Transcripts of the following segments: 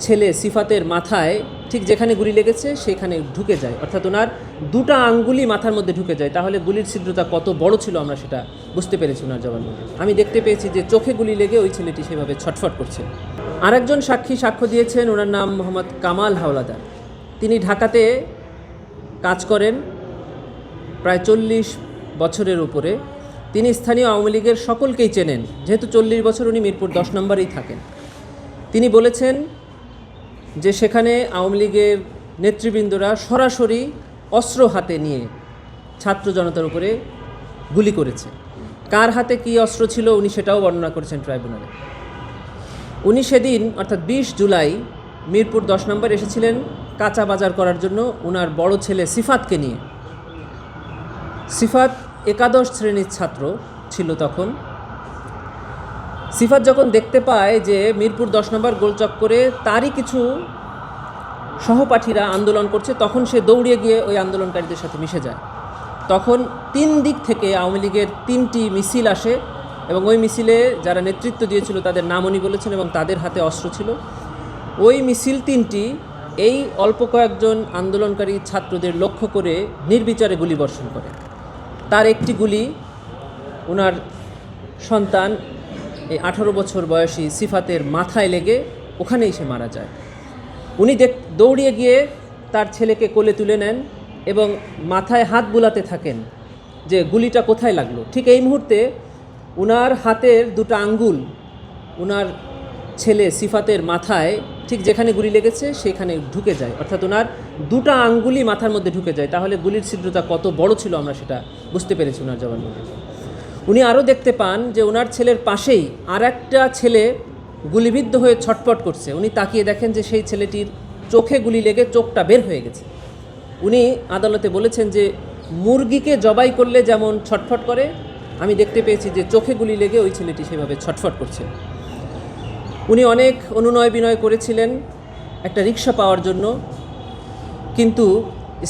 ছেলে সিফাতের মাথায় ঠিক যেখানে গুলি লেগেছে সেখানে ঢুকে যায়, অর্থাৎ ওনার দুটো আঙ্গুলি মাথার মধ্যে ঢুকে যায়। তাহলে গুলির ছিদ্রতা কত বড় ছিল আমরা সেটা বুঝতে পেরেছি ওনার জবানবন্দি। আমি দেখতে পেয়েছি যে চোখে গুলি লেগে ওই ছেলেটি সেভাবে ছটফট করছে। আরেকজন সাক্ষী সাক্ষ্য দিয়েছেন, ওনার নাম মোহাম্মদ কামাল হাওলাদার। তিনি ঢাকাতে কাজ করেন প্রায় 40 বছরের উপরে। তিনি স্থানীয় আওয়ামী লীগের সকলকেই চেনেন, যেহেতু 40 বছর উনি মিরপুর 10 নম্বরেই থাকেন। তিনি বলেছেন যে সেখানে আওয়ামী লীগের নেতৃবৃন্দরা সরাসরি অস্ত্র হাতে নিয়ে ছাত্র জনতার উপরে গুলি করেছে। কার হাতে কী অস্ত্র ছিল উনি সেটাও বর্ণনা করেছেন ট্রাইব্যুনালে। উনি সেদিন অর্থাৎ 20 জুলাই মিরপুর 10 নম্বর এসেছিলেন কাঁচা বাজার করার জন্য ওনার বড় ছেলে সিফাতকে নিয়ে। সিফাত একাদশ শ্রেণীর ছাত্র ছিল তখন। সিফাত যখন দেখতে পায় যে মিরপুর 10 নম্বর গোলচক্করে তারই কিছু সহপাঠীরা আন্দোলন করছে, তখন সে দৌড়িয়ে গিয়ে ওই আন্দোলনকারীদের সাথে মিশে যায়। তখন 3 দিক থেকে আওয়ামী লীগের 3টি মিছিল আসে এবং ওই মিছিলে যারা নেতৃত্ব দিয়েছিল তাদের নাম উনি বলেছেন এবং তাদের হাতে অস্ত্র ছিল। ওই মিছিল 3টি এই অল্প কয়েকজন আন্দোলনকারী ছাত্রদের লক্ষ্য করে নির্বিচারে গুলিবর্ষণ করে। তার একটি গুলি ওনার সন্তান এই 18 বছর বয়সী সিফাতের মাথায় লেগে ওখানেই সে মারা যায়। উনি দৌড়িয়ে গিয়ে তার ছেলেকে কোলে তুলে নেন এবং মাথায় হাত বুলাতে থাকেন যে গুলিটা কোথায় লাগলো। ঠিক এই মুহূর্তে ওনার হাতের দুটো আঙ্গুল ওনার ছেলে সিফাতের মাথায় ঠিক যেখানে গুলি লেগেছে সেখানে ঢুকে যায়, অর্থাৎ ওনার দুটো আঙ্গুলি মাথার মধ্যে ঢুকে যায়। তাহলে গুলির ছিদ্রতা কত বড় ছিল আমরা সেটা বুঝতে পেরেছি ওনার জবানবন্দি। উনি আরও দেখতে পান যে ওনার ছেলের পাশেই আর একটা ছেলে গুলিবিদ্ধ হয়ে ছটফট করছে। উনি তাকিয়ে দেখেন যে সেই ছেলেটির চোখে গুলি লেগে চোখটা বের হয়ে গেছে। উনি আদালতে বলেছেন যে মুরগিকে জবাই করলে যেমন ছটফট করে, আমি দেখতে পেয়েছি যে চোখে গুলি লেগে ওই ছেলেটি সেভাবে ছটফট করছে। উনি অনেক অনুনয় বিনয় করেছিলেন একটা রিক্সা পাওয়ার জন্য, কিন্তু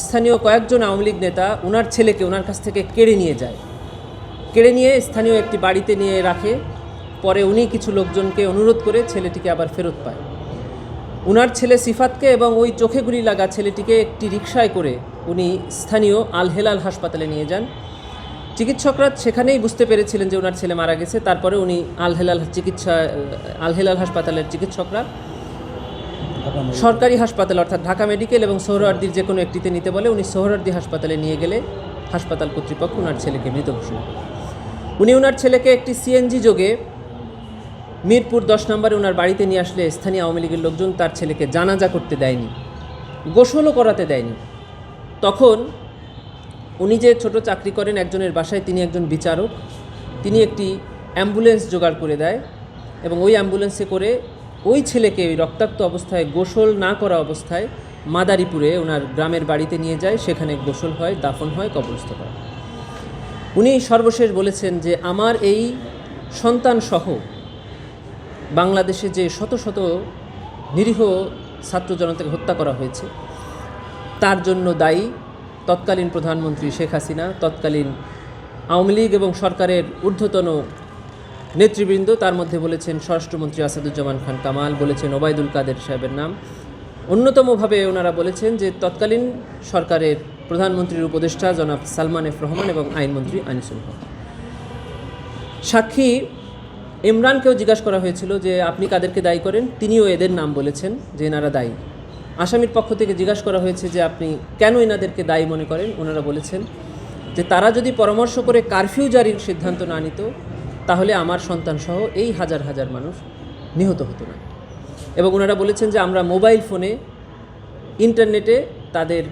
স্থানীয় কয়েকজন আওয়ামী লীগ নেতা ওনার ছেলেকে ওনার কাছ থেকে কেড়ে নিয়ে যায়। কেড়ে নিয়ে স্থানীয় একটি বাড়িতে নিয়ে রাখে। পরে উনি কিছু লোকজনকে অনুরোধ করে ছেলেটিকে আবার ফেরত পায়। ওনার ছেলে সিফাতকে এবং ওই চোখে গুলি লাগা ছেলেটিকে একটি রিকশায় করে উনি স্থানীয় আল হেলাল হাসপাতালে নিয়ে যান। চিকিৎসকরা সেখানেই বুঝতে পেরেছিলেন যে ওনার ছেলে মারা গেছে। তারপরে উনি আল হেলাল হাসপাতালের চিকিৎসকরা সরকারি হাসপাতাল অর্থাৎ ঢাকা মেডিকেল এবং সোহরাওয়ার্দীর যে কোনো একটিতে নিতে বলে। উনি সোহরাওয়ার্দী হাসপাতালে নিয়ে গেলে হাসপাতাল কর্তৃপক্ষ ওনার ছেলেকে মৃত ঘোষণা করে। উনি ওনার ছেলেকে একটি সিএনজি যোগে মিরপুর 10 নম্বরে ওনার বাড়িতে নিয়ে আসলে স্থানীয় আওয়ামী লীগের লোকজন তার ছেলেকে জানাজা করতে দেয়নি, গোসলও করাতে দেয়নি। তখন উনি যে ছোট চাকরি করেন একজনের বাসায়, তিনি একজন বিচারক, তিনি একটি অ্যাম্বুলেন্স জোগাড় করে দেয় এবং ওই অ্যাম্বুলেন্সে করে ওই ছেলেকে ওই রক্তাক্ত অবস্থায় গোসল না করা অবস্থায় মাদারীপুরে ওনার গ্রামের বাড়িতে নিয়ে যায়। সেখানে গোসল হয়, দাফন হয়, কবরস্থ করা। উনি সর্বশেষ বলেছেন যে আমার এই সন্তানসহ বাংলাদেশে যে শত শত নিরীহ ছাত্র জনতাকে হত্যা করা হয়েছে তার জন্য দায়ী তৎকালীন প্রধানমন্ত্রী শেখ হাসিনা, তৎকালীন আওয়ামী লীগ এবং সরকারের ঊর্ধ্বতন নেতৃবৃন্দ। তার মধ্যে বলেছেন স্বরাষ্ট্রমন্ত্রী আসাদুজ্জামান খান কামাল, বলেছেন ওবায়দুল কাদের সাহেবের নাম। অন্যতমভাবে ওনারা বলেছেন যে তৎকালীন সরকারের প্রধানমন্ত্রীর উপদেষ্টা জনাব সালমান এফ রহমান এবং আইনমন্ত্রী আনিসুল হক। সাক্ষী ইমরানকেও জিজ্ঞাসা করা হয়েছিল যে আপনি কাদেরকে দায়ী করেন, তিনিও এদের নাম বলেছেন যে এনারা দায়ী। আসামির পক্ষ থেকে জিজ্ঞাসা করা হয়েছে যে আপনি কেন এনাদেরকে দায়ী মনে করেন, ওনারা বলেছেন যে তারা যদি পরামর্শ করে কারফিউ জারির সিদ্ধান্ত না নিত তাহলে আমার সন্তানসহ এই হাজার হাজার মানুষ নিহত হতো না। এবং ওনারা বলেছেন যে আমরা মোবাইল ফোনে ইন্টারনেটে তাদের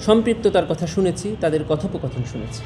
সম্পৃক্ততার কথা শুনেছি, তাদের কথোপকথন শুনেছি।